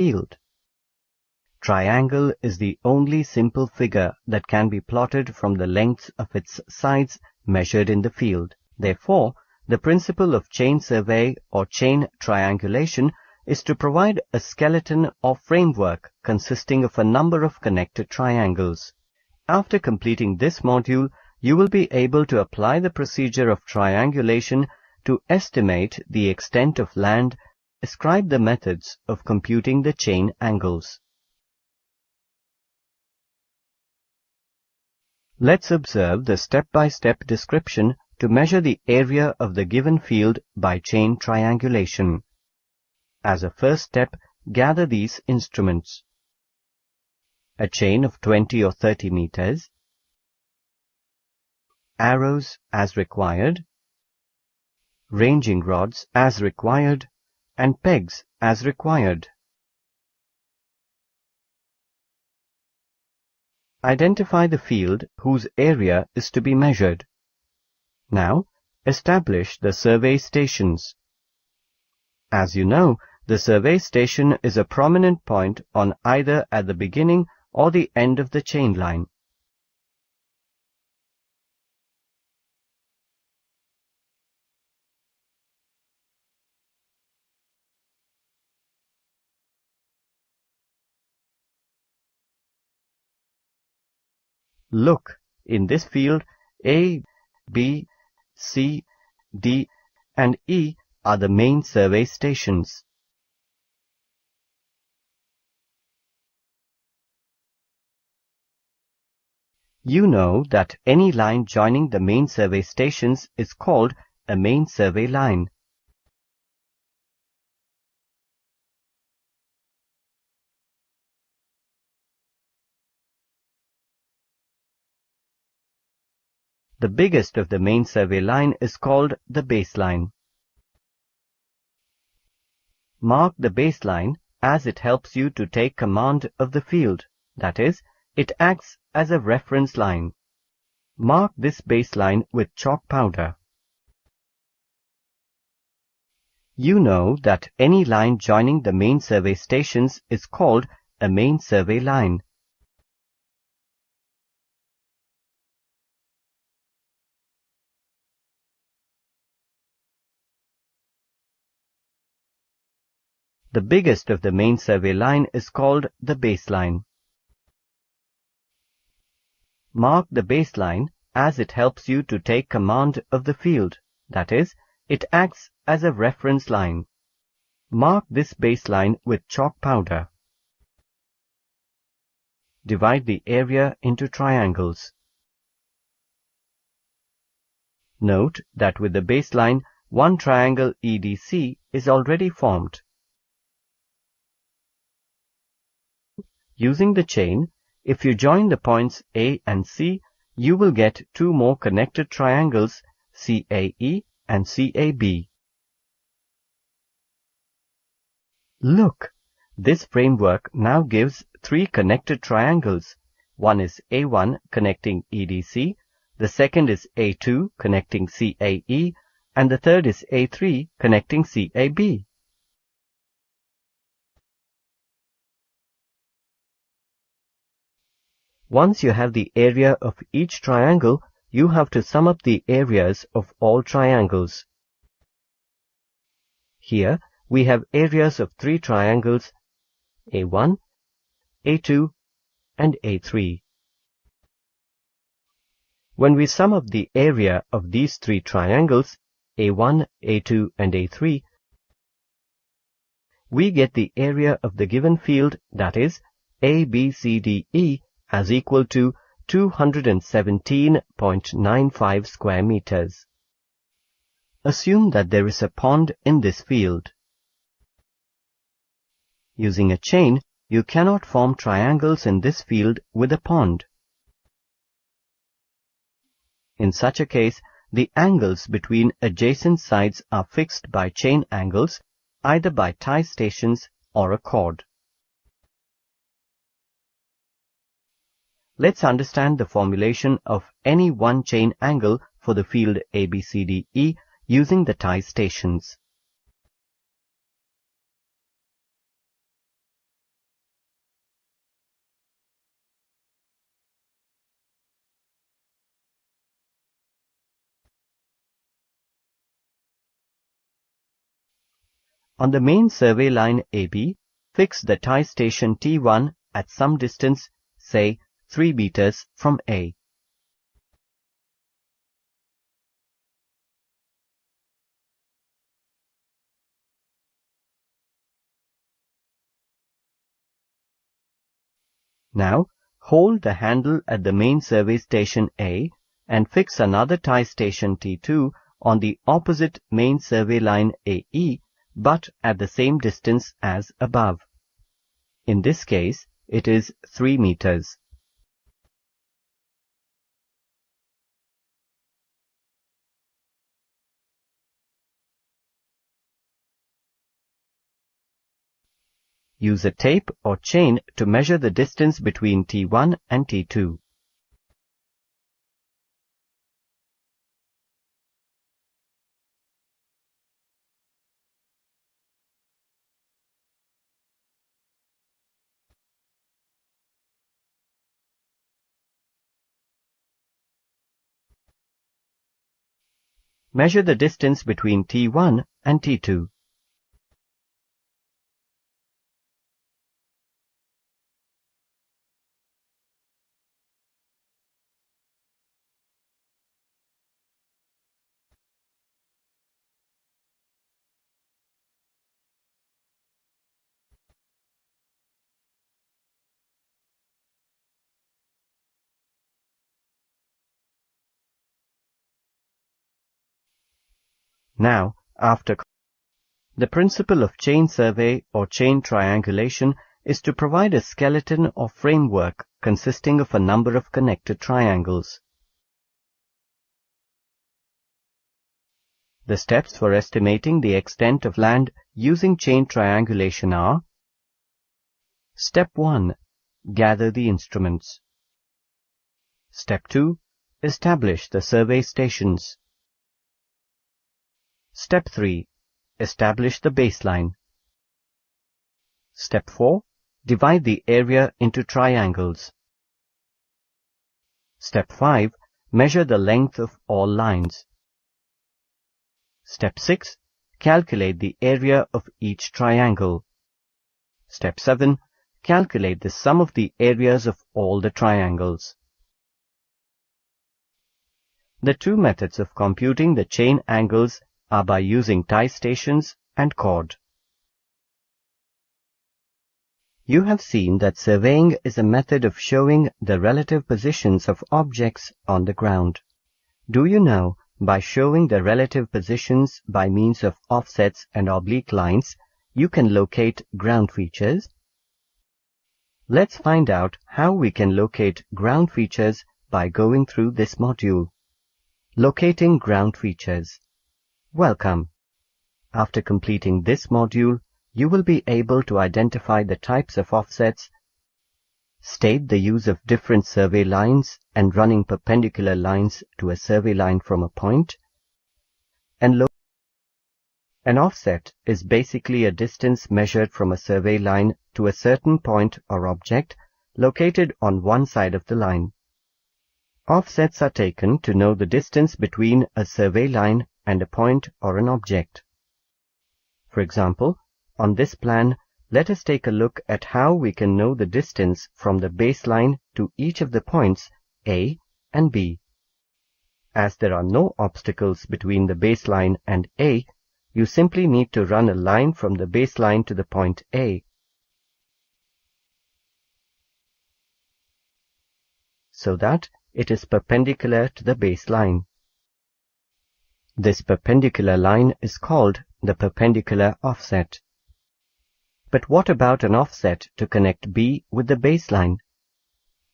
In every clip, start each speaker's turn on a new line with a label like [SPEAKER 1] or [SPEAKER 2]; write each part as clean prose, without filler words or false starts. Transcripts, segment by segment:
[SPEAKER 1] field. Triangle is the only simple figure that can be plotted from the lengths of its sides measured in the field. Therefore, the principle of chain survey or chain triangulation is to provide a skeleton or framework consisting of a number of connected triangles. After completing this module, you will be able to apply the procedure of triangulation to estimate the extent of land, describe the methods of computing the chain angles. Let's observe the step-by-step description to measure the area of the given field by chain triangulation. As a first step, gather these instruments: a chain of 20 or 30 meters, arrows as required, ranging rods as required, and pegs as required. Identify the field whose area is to be measured. Now, establish the survey stations. As you know, the survey station is a prominent point on either at the beginning or the end of the chain line. Look, in this field, A, B, C, D, and E are the main survey stations. You know that any line joining the main survey stations is called a main survey line. The biggest of the main survey line is called the baseline. Mark the baseline as it helps you to take command of the field. That is, it acts as a reference line. Mark this baseline with chalk powder. You know that any line joining the main survey stations is called a main survey line. The biggest of the main survey line is called the baseline. Mark the baseline as it helps you to take command of the field. That is, it acts as a reference line. Mark this baseline with chalk powder. Divide the area into triangles. Note that with the baseline, one triangle EDC is already formed. Using the chain, if you join the points A and C, you will get two more connected triangles, CAE and CAB. Look, this framework now gives three connected triangles. One is A1 connecting EDC, the second is A2 connecting CAE, and the third is A3 connecting CAB. Once you have the area of each triangle, you have to sum up the areas of all triangles. Here, we have areas of three triangles, A1, A2, and A3. When we sum up the area of these three triangles, A1, A2, and A3, we get the area of the given field, that is, ABCDE, as equal to 217.95 square meters. Assume that there is a pond in this field. Using a chain, you cannot form triangles in this field with a pond. In such a case, the angles between adjacent sides are fixed by chain angles, either by tie stations or a cord. Let's understand the formulation of any one chain angle for the field ABCDE using the tie stations. On the main survey line AB, fix the tie station T1 at some distance, say 3 meters from A. Now, hold the handle at the main survey station A and fix another tie station T2 on the opposite main survey line AE, but at the same distance as above. In this case, it is 3 meters. Use a tape or chain to measure the distance between T1 and T2. Measure the distance between T1 and T2. Now, the principle of chain survey or chain triangulation is to provide a skeleton or framework consisting of a number of connected triangles. The steps for estimating the extent of land using chain triangulation are: Step 1. Gather the instruments. Step 2. Establish the survey stations. Step 3. Establish the baseline. Step 4. Divide the area into triangles. Step 5. Measure the length of all lines. Step 6. Calculate the area of each triangle. Step 7. Calculate the sum of the areas of all the triangles. The two methods of computing the chain angles are by using tie stations and chord. You have seen that surveying is a method of showing the relative positions of objects on the ground. Do you know, by showing the relative positions by means of offsets and oblique lines, you can locate ground features? Let's find out how we can locate ground features by going through this module. Locating ground features. Welcome. After completing this module, you will be able to identify the types of offsets, state the use of different survey lines and running perpendicular lines to a survey line from a point, and an offset is basically a distance measured from a survey line to a certain point or object located on one side of the line. Offsets are taken to know the distance between a survey line and a point or an object. For example, on this plan, let us take a look at how we can know the distance from the baseline to each of the points A and B. As there are no obstacles between the baseline and A, you simply need to run a line from the baseline to the point A, so that it is perpendicular to the baseline. This perpendicular line is called the perpendicular offset. But what about an offset to connect B with the baseline?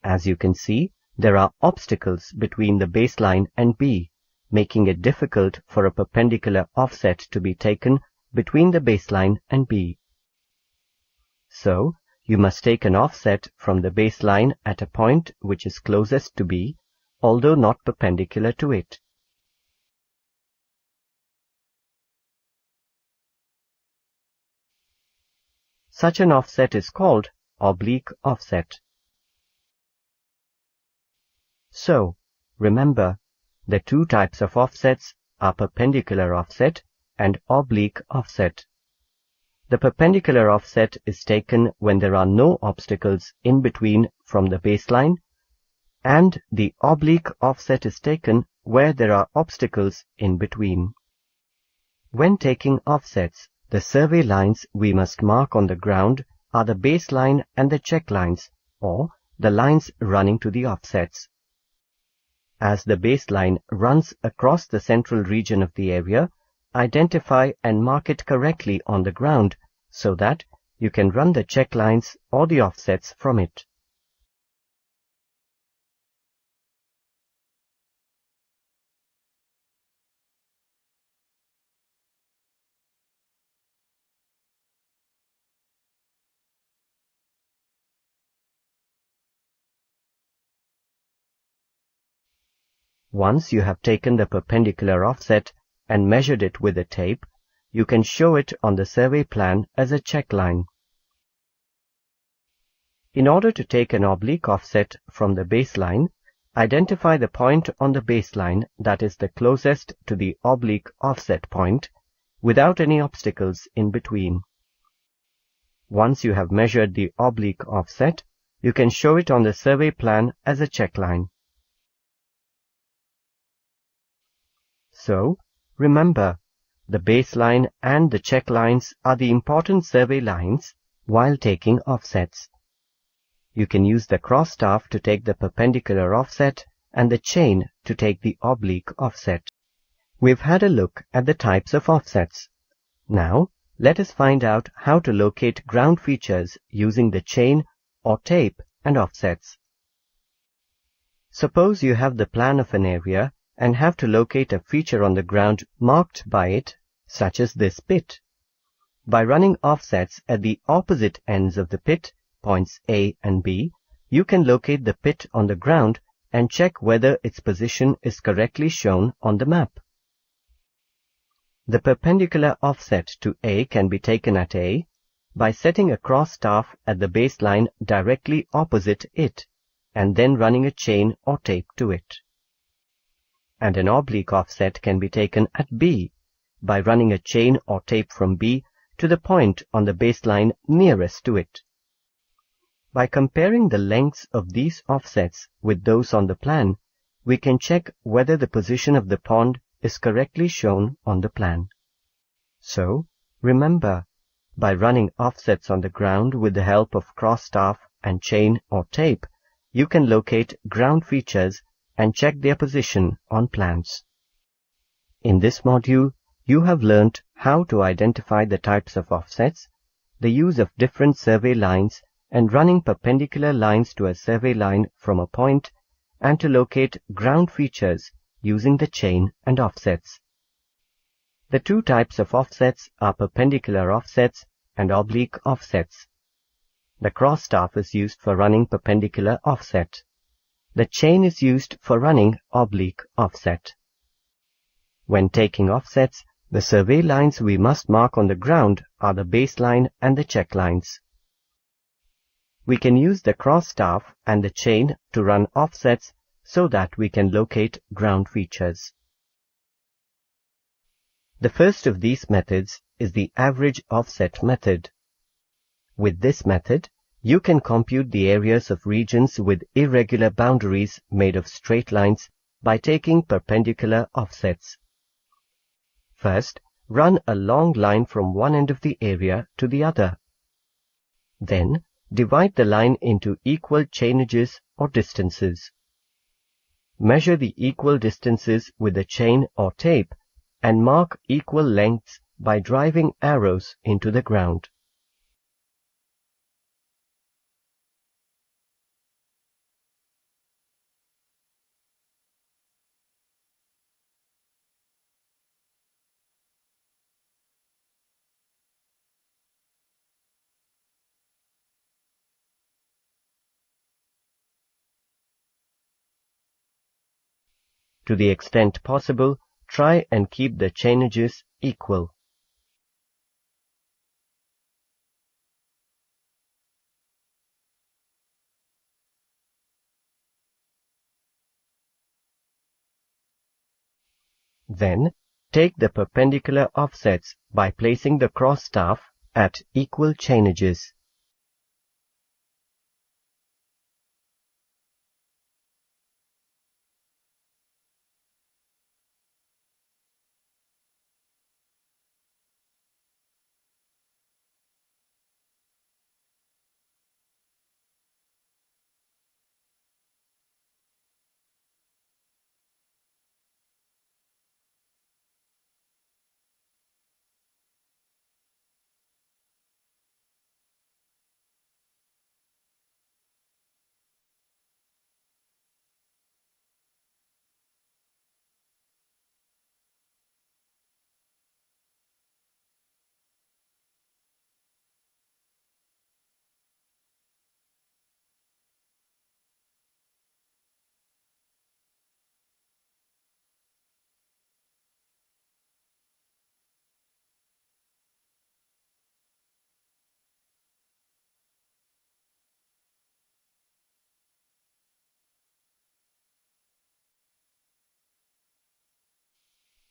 [SPEAKER 1] As you can see, there are obstacles between the baseline and B, making it difficult for a perpendicular offset to be taken between the baseline and B. So, you must take an offset from the baseline at a point which is closest to B, although not perpendicular to it. Such an offset is called oblique offset. So, remember, the two types of offsets are perpendicular offset and oblique offset. The perpendicular offset is taken when there are no obstacles in between from the baseline, and the oblique offset is taken where there are obstacles in between. When taking offsets, the survey lines we must mark on the ground are the baseline and the check lines, or the lines running to the offsets. As the baseline runs across the central region of the area, identify and mark it correctly on the ground so that you can run the check lines or the offsets from it. Once you have taken the perpendicular offset and measured it with a tape, you can show it on the survey plan as a check line. In order to take an oblique offset from the baseline, identify the point on the baseline that is the closest to the oblique offset point, without any obstacles in between. Once you have measured the oblique offset, you can show it on the survey plan as a check line. So, remember, the baseline and the check lines are the important survey lines while taking offsets. You can use the cross staff to take the perpendicular offset and the chain to take the oblique offset. We've had a look at the types of offsets. Now, let us find out how to locate ground features using the chain or tape and offsets. Suppose you have the plan of an area and have to locate a feature on the ground marked by it, such as this pit. By running offsets at the opposite ends of the pit, points A and B, you can locate the pit on the ground and check whether its position is correctly shown on the map. The perpendicular offset to A can be taken at A by setting a cross staff at the baseline directly opposite it, and then running a chain or tape to it. And an oblique offset can be taken at B by running a chain or tape from B to the point on the baseline nearest to it. By comparing the lengths of these offsets with those on the plan, we can check whether the position of the pond is correctly shown on the plan. So, remember, by running offsets on the ground with the help of cross staff and chain or tape, you can locate ground features and check their position on plans. In this module, you have learnt how to identify the types of offsets, the use of different survey lines, and running perpendicular lines to a survey line from a point, and to locate ground features using the chain and offsets. The two types of offsets are perpendicular offsets and oblique offsets. The cross staff is used for running perpendicular offset. The chain is used for running oblique offset. When taking offsets, the survey lines we must mark on the ground are the baseline and the check lines. We can use the cross staff and the chain to run offsets so that we can locate ground features. The first of these methods is the average offset method. With this method, you can compute the areas of regions with irregular boundaries made of straight lines by taking perpendicular offsets. First, run a long line from one end of the area to the other. Then, divide the line into equal chainages or distances. Measure the equal distances with a chain or tape and mark equal lengths by driving arrows into the ground. To the extent possible, try and keep the chainages equal. Then, take the perpendicular offsets by placing the cross staff at equal chainages.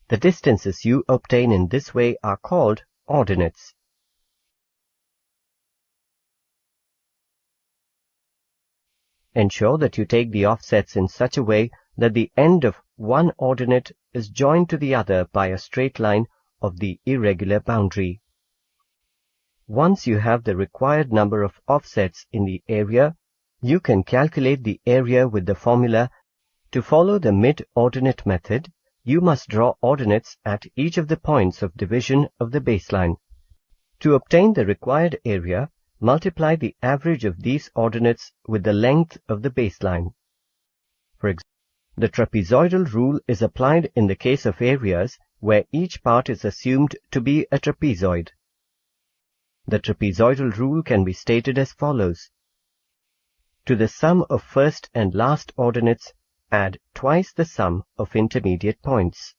[SPEAKER 1] The distances you obtain in this way are called ordinates. Ensure that you take the offsets in such a way that the end of one ordinate is joined to the other by a straight line of the irregular boundary. Once you have the required number of offsets in the area, you can calculate the area with the formula. To follow the mid-ordinate method, you must draw ordinates at each of the points of division of the baseline. To obtain the required area, multiply the average of these ordinates with the length of the baseline. For example, the trapezoidal rule is applied in the case of areas where each part is assumed to be a trapezoid. The trapezoidal rule can be stated as follows. To the sum of first and last ordinates, add twice the sum of intermediate points.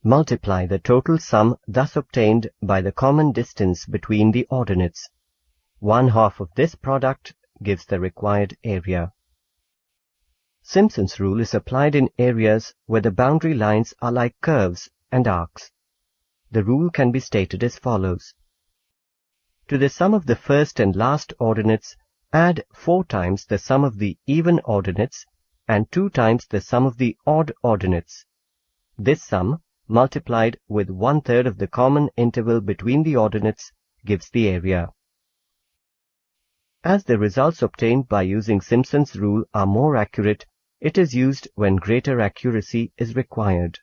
[SPEAKER 1] Multiply the total sum thus obtained by the common distance between the ordinates. 1/2 of this product gives the required area. Simpson's rule is applied in areas where the boundary lines are like curves and arcs. The rule can be stated as follows. To the sum of the first and last ordinates, add 4 times the sum of the even ordinates and 2 times the sum of the odd ordinates. This sum, multiplied with 1/3 of the common interval between the ordinates, gives the area. As the results obtained by using Simpson's rule are more accurate, it is used when greater accuracy is required.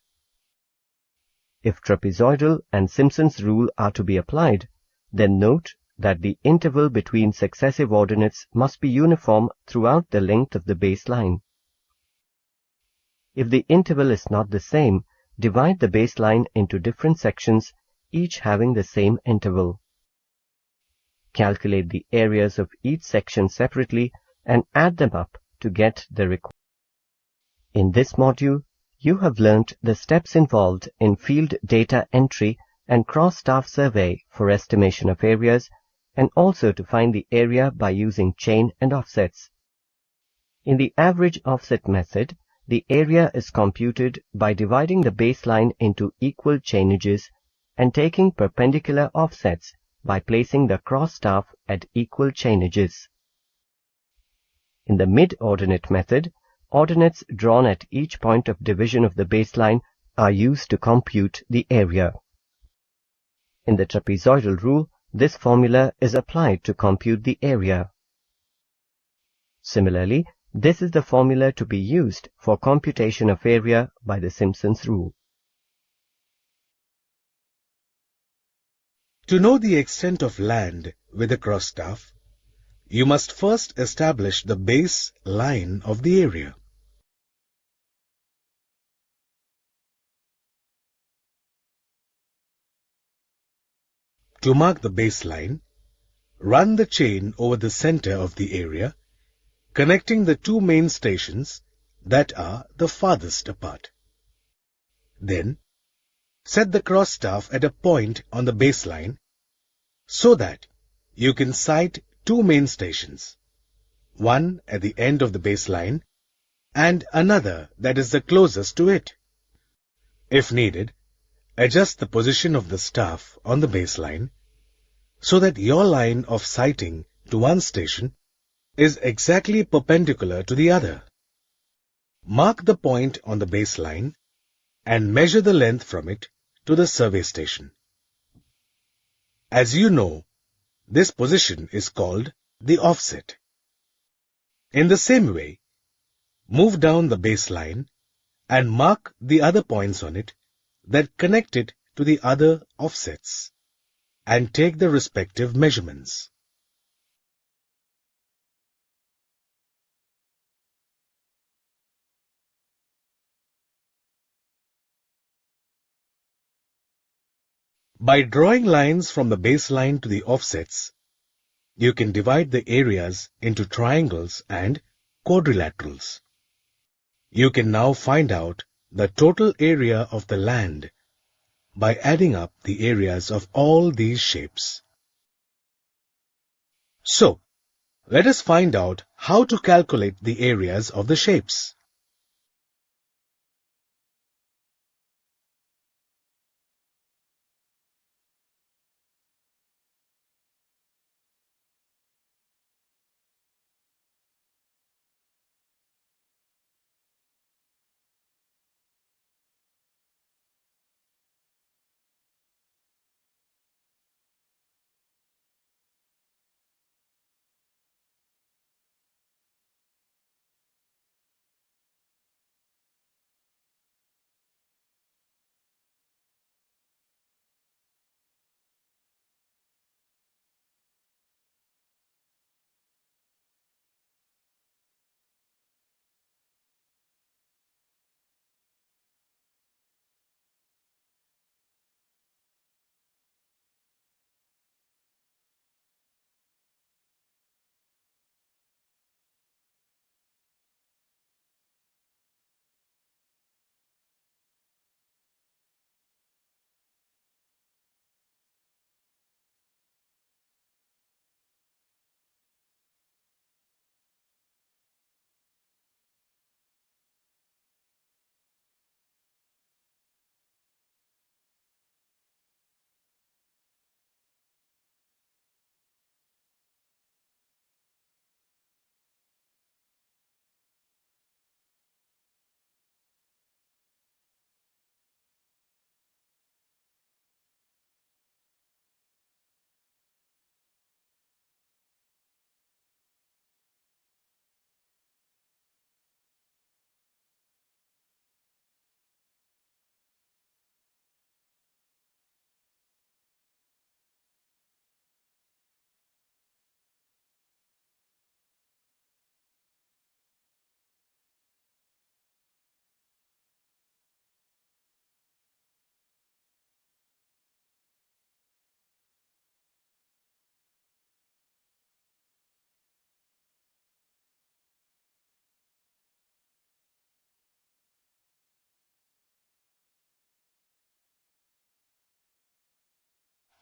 [SPEAKER 1] If trapezoidal and Simpson's rule are to be applied, then note that the interval between successive ordinates must be uniform throughout the length of the baseline. If the interval is not the same, divide the baseline into different sections, each having the same interval. Calculate the areas of each section separately and add them up to get the required. In this module, you have learnt the steps involved in field data entry and cross-staff survey for estimation of areas, and also to find the area by using chain and offsets. In the average offset method, the area is computed by dividing the baseline into equal chainages and taking perpendicular offsets by placing the cross-staff at equal chainages. In the mid-ordinate method, ordinates drawn at each point of division of the baseline are used to compute the area. In the trapezoidal rule, this formula is applied to compute the area. Similarly, this is the formula to be used for computation of area by the Simpson's rule.
[SPEAKER 2] To know the extent of land with a cross-staff, you must first establish the base line of the area. To mark the baseline, run the chain over the center of the area, connecting the 2 main stations that are the farthest apart. Then, set the cross-staff at a point on the baseline so that you can sight 2 main stations, one at the end of the baseline and another that is the closest to it. If needed, adjust the position of the staff on the baseline so that your line of sighting to one station is exactly perpendicular to the other. Mark the point on the baseline and measure the length from it to the survey station. As you know, this position is called the offset. In the same way, move down the baseline and mark the other points on it that connect it to the other offsets, and take the respective measurements. By drawing lines from the baseline to the offsets, you can divide the areas into triangles and quadrilaterals. You can now find out the total area of the land by adding up the areas of all these shapes. So, let us find out how to calculate the areas of the shapes.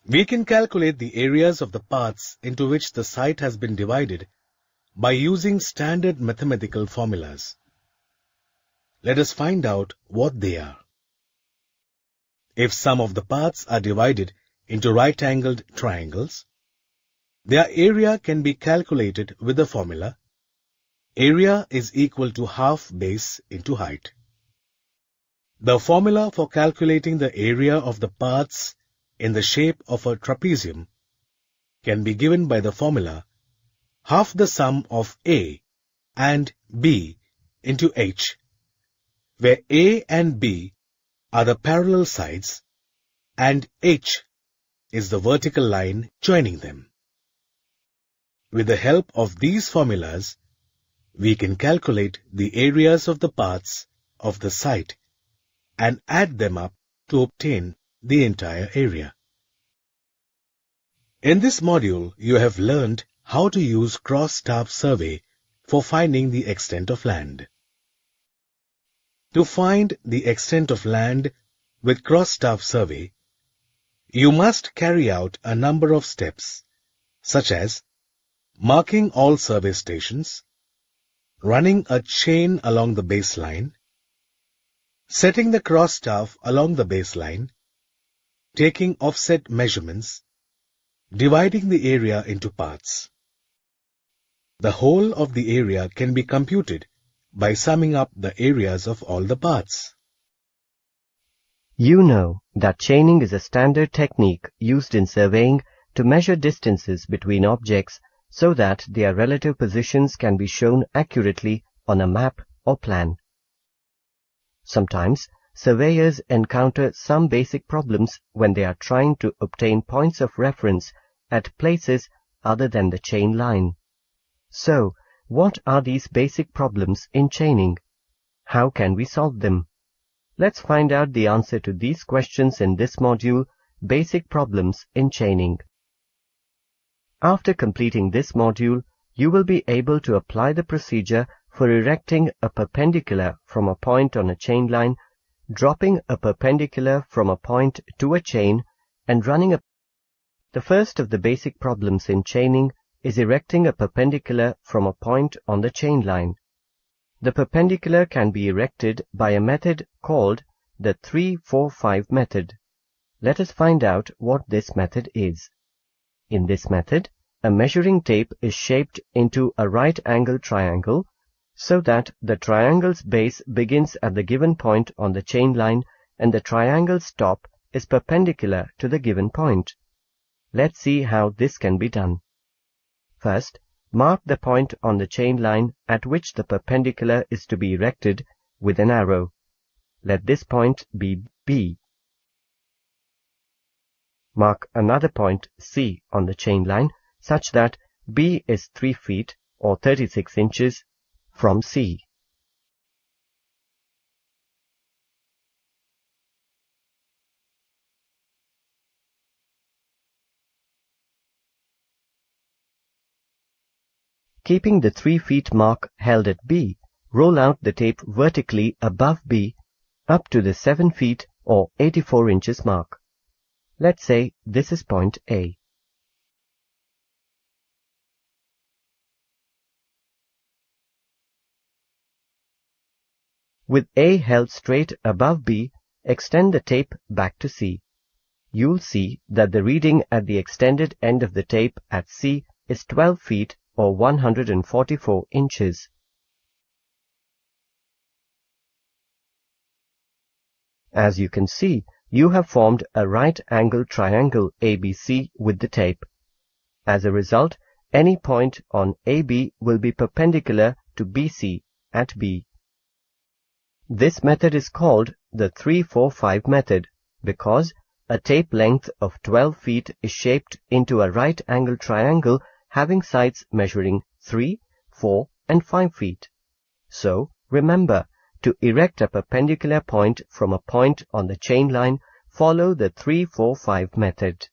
[SPEAKER 2] We can calculate the areas of the parts into which the site has been divided by using standard mathematical formulas. Let us find out what they are. If some of the parts are divided into right-angled triangles, their area can be calculated with the formula area is equal to half base into height. The formula for calculating the area of the parts in the shape of a trapezium can be given by the formula half the sum of A and B into H, where A and B are the parallel sides and H is the vertical line joining them. With the help of these formulas, we can calculate the areas of the parts of the site and add them up to obtain the entire area. In this module, you have learned how to use cross-staff survey for finding the extent of land. To find the extent of land with cross-staff survey, you must carry out a number of steps, such as marking all survey stations, running a chain along the baseline, setting the cross-staff along the baseline, taking offset measurements, dividing the area into parts. The whole of the area can be computed by summing up the areas of all the parts.
[SPEAKER 1] You know that chaining is a standard technique used in surveying to measure distances between objects so that their relative positions can be shown accurately on a map or plan. Sometimes, surveyors encounter some basic problems when they are trying to obtain points of reference at places other than the chain line. So, what are these basic problems in chaining? How can we solve them? Let's find out the answer to these questions in this module, Basic Problems in Chaining. After completing this module, you will be able to apply the procedure for erecting a perpendicular from a point on a chain line, dropping a perpendicular from a point to a chain, and running a... The first of the basic problems in chaining is erecting a perpendicular from a point on the chain line. The perpendicular can be erected by a method called the 3-4-5 method. Let us find out what this method is. In this method, a measuring tape is shaped into a right-angled triangle so that the triangle's base begins at the given point on the chain line and the triangle's top is perpendicular to the given point. Let's see how this can be done. First, mark the point on the chain line at which the perpendicular is to be erected with an arrow. Let this point be B. Mark another point C on the chain line such that B is 3 feet or 36 inches from C. Keeping the 3 feet mark held at B, roll out the tape vertically above B up to the 7 feet or 84 inches mark. Let's say this is point A. With A held straight above B, extend the tape back to C. You'll see that the reading at the extended end of the tape at C is 12 feet or 144 inches. As you can see, you have formed a right-angled triangle ABC with the tape. As a result, any point on AB will be perpendicular to BC at B. This method is called the 3-4-5 method because a tape length of 12 feet is shaped into a right-angled triangle having sides measuring 3, 4, and 5 feet. So, remember, to erect a perpendicular point from a point on the chain line, follow the 3-4-5 method.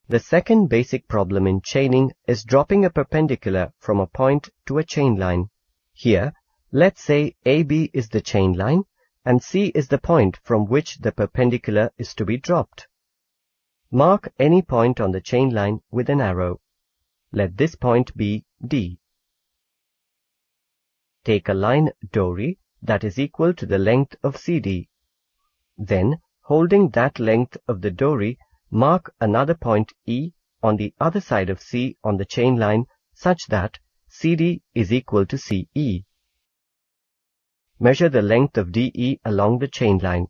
[SPEAKER 1] The second basic problem in chaining is dropping a perpendicular from a point to a chain line. Here, let's say AB is the chain line and C is the point from which the perpendicular is to be dropped. Mark any point on the chain line with an arrow. Let this point be D. Take a line dory that is equal to the length of CD. Then, holding that length of the dory, mark another point E on the other side of C on the chain line such that CD is equal to CE. Measure the length of DE along the chain line.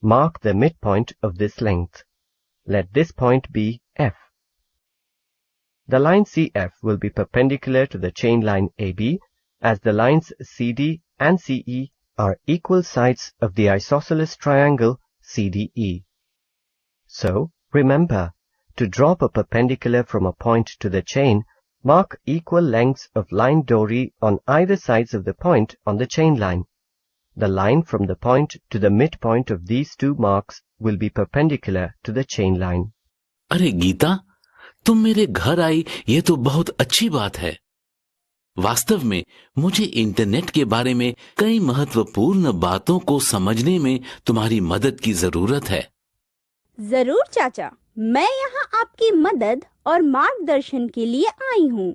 [SPEAKER 1] Mark the midpoint of this length. Let this point be F. The line CF will be perpendicular to the chain line AB as the lines CD and CE are equal sides of the isosceles triangle CDE. So, remember, to drop a perpendicular from a point to the chain, mark equal lengths of line dory on either sides of the point on the chain line. The line from the point to the midpoint of these two marks will be perpendicular to the chain line.
[SPEAKER 3] अरे गीता, तुम मेरे घर आई ये तो बहुत अच्छी बात है। वास्तव में मुझे इंटरनेट के बारे में कई महत्वपूर्ण बातों को समझने में तुम्हारी मदद की जरूरत है।
[SPEAKER 4] जरूर चाचा, मैं यहाँ आपकी मदद और मार्गदर्शन के लिए आई हूँ।